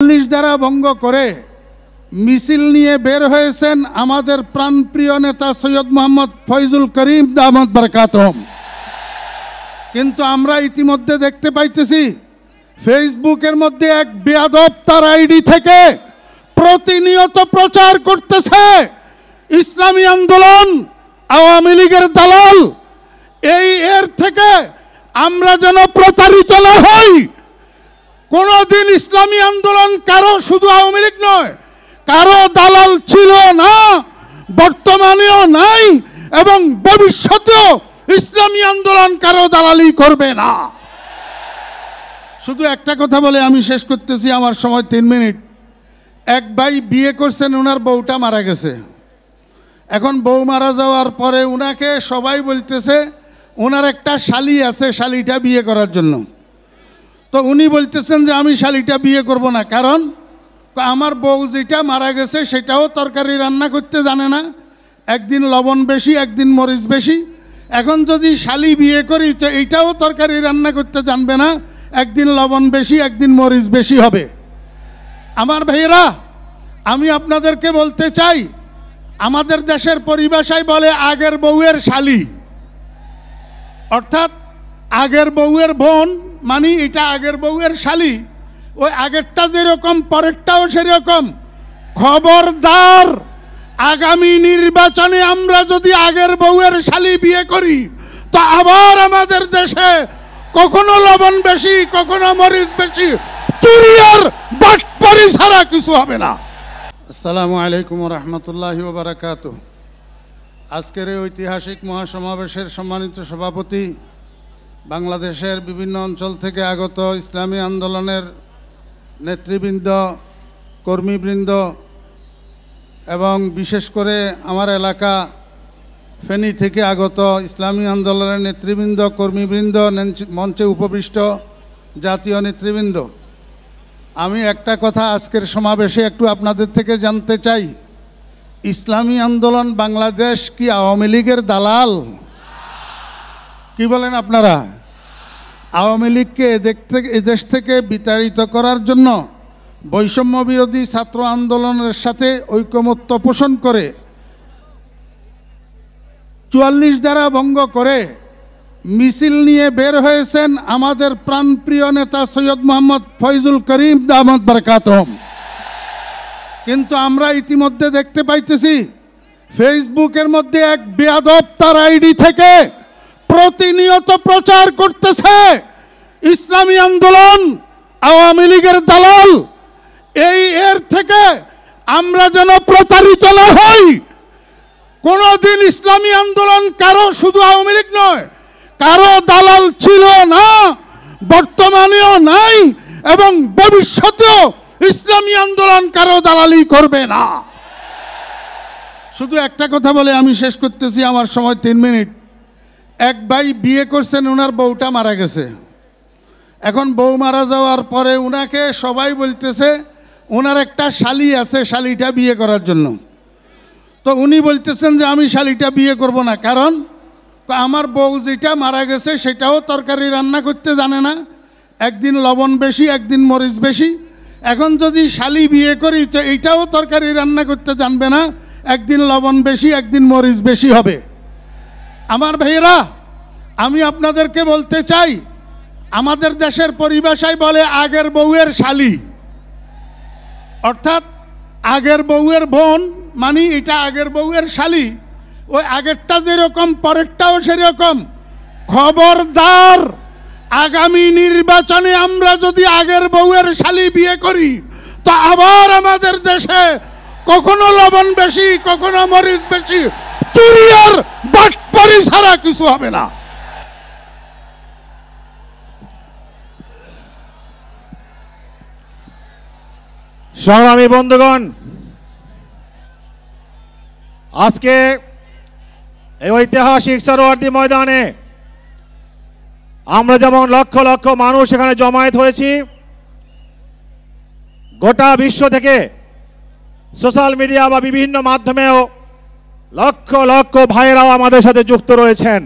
৪০ ধারা ভঙ্গ করে মিছিল নিয়ে বের হয়েছেন আমাদের প্রাণপ্রিয় নেতা সৈয়দ মোহাম্মদ ফয়জুল করিম দামাত বরকাতুহুম। কিন্তু আমরা ইতিমধ্যে দেখতে পাইতেছি ফেসবুকের মধ্যে এক বেয়াদব তার আইডি থেকে প্রতিনিয়ত প্রচার করতেছে ইসলামী আন্দোলন আওয়ামী লীগের দালাল। এর থেকে আমরা যেন প্রতারিত না হই। কোনদিন ইসলামী আন্দোলন কারো, শুধু আওয়ামী লীগ নয়, কারো দালাল ছিল না, বর্তমানেও নাই এবং ভবিষ্যতেও ইসলামী আন্দোলন কারো দালালি করবে না। শুধু একটা কথা বলে আমি শেষ করতেছি, আমার সময় 3 মিনিট। এক ভাই বিয়ে করছেন, ওনার বউটা মারা গেছে। এখন বউ মারা যাওয়ার পরে ওনাকে সবাই বলতেছে ওনার একটা শালি আছে, শালিটা বিয়ে করার জন্য। তো উনি বলতেছেন যে আমি শালিটা বিয়ে করব না, কারণ আমার বউ যেটা মারা গেছে সেটাও তরকারি রান্না করতে জানে না, একদিন লবণ বেশি একদিন মরিচ বেশি। এখন যদি শালি বিয়ে করি তো এইটাও তরকারি রান্না করতে জানবে না, একদিন লবণ বেশি একদিন মরিচ বেশি হবে। আমার ভাইয়েরা, আমি আপনাদেরকে বলতে চাই, আমাদের দেশের পরিভাষায় বলে আগের বউয়ের শালি, অর্থাৎ আগের বউয়ের বোন, মানে এটা আগের বউয়ের শালি। ওই আগেরটা যেরকম পরেরটাও সেরকম। খবরদার, আগামী নির্বাচনে আমরা যদি আগের বউয়ের শালি বিয়ে করি তো আবার আমাদের দেশে কখনো লবণ বেশি কখনো মরিচ বেশি, চুরি আর বাটপারি ছাড়া কিছু হবে না। আসসালামু আলাইকুম রহমতুল্লাহি ওয়া বারাকাতুহু। আজকের এই ঐতিহাসিক মহাসমাবেশের সম্মানিত সভাপতি, বাংলাদেশের বিভিন্ন অঞ্চল থেকে আগত ইসলামী আন্দোলনের নেতৃবৃন্দ, কর্মীবৃন্দ এবং বিশেষ করে আমার এলাকা ফেনী থেকে আগত ইসলামী আন্দোলনের নেতৃবৃন্দ, কর্মীবৃন্দ, মঞ্চে উপবিষ্ট জাতীয় নেতৃবৃন্দ, আমি একটা কথা আজকের সমাবেশে একটু আপনাদের থেকে জানতে চাই। ইসলামী আন্দোলন বাংলাদেশ কি আওয়ামী লীগের দালাল? কি বলেন আপনারা? আওয়ামী লীগকে এদেশ থেকে বিতাড়িত করার জন্য বৈষম্য বিরোধী ছাত্র আন্দোলনের সাথে ঐকমত্য পোষণ করে ৪৪ ধারা ভঙ্গ করে মিছিল নিয়ে বের হয়েছেন আমাদের প্রাণপ্রিয় নেতা সৈয়দ মোহাম্মদ ফয়জুল করিম দামাত বরকাতুহুম। কিন্তু আমরা ইতিমধ্যে দেখতে পাইতেছি ফেসবুকের মধ্যে এক বেয়াদব তার আইডি থেকে প্রতিনিয়ত প্রচার করতেছে ইসলামী আন্দোলন আওয়ামী লীগের দালাল। এর থেকে আমরা যেন প্রতারিত না হই। কোনদিন ইসলামী আন্দোলন কারো, শুধু আওয়ামী লীগ নয়, কারো দালাল ছিল না, বর্তমানেও নাই এবং ভবিষ্যতেও ইসলামী আন্দোলন কারো দালালি করবে না। শুধু একটা কথা বলে আমি শেষ করতেছি, আমার সময় 3 মিনিট। এক ভাই বিয়ে করছেন, ওনার বউটা মারা গেছে। এখন বউ মারা যাওয়ার পরে ওনাকে সবাই বলতেছে ওনার একটা শালি আছে, শালিটা বিয়ে করার জন্য। তো উনি বলতেছেন যে আমি শালিটা বিয়ে করব না, কারণ আমার বউ যেটা মারা গেছে সেটাও তরকারি রান্না করতে জানে না, একদিন লবণ বেশি একদিন মরিচ বেশি। এখন যদি শালি বিয়ে করি তো এইটাও তরকারি রান্না করতে জানবে না, একদিন লবণ বেশি একদিন মরিচ বেশি হবে। আমার ভাইয়েরা, আমি আপনাদেরকে বলতে চাই, আমাদের দেশের পরিভাষায় বলে আগের বউয়ের শালি, অর্থাৎ আগের বউয়ের বোন, মানে এটা আগের বউয়ের শালি। ওই আগেরটা যেরকম পরেরটাও সেরকম। খবরদার, আগামী নির্বাচনে আমরা যদি আগের বউয়ের শালি বিয়ে করি তো আবার আমাদের দেশে কখনো লবণ বেশি কখনো মরিচ বেশি, চুরি আর বাটপারি ছাড়া কিছু হবে না। সংগ্রামী বন্ধুগণ, আজকে এই ঐতিহাসিক সোহরাওয়ার্দী ময়দানে আমরা যেমন লক্ষ লক্ষ মানুষ এখানে জমায়েত হয়েছি, গোটা বিশ্ব থেকে সোশ্যাল মিডিয়া বা বিভিন্ন মাধ্যমেও লক্ষ লক্ষ ভাইয়েরাও আমাদের সাথে যুক্ত রয়েছেন।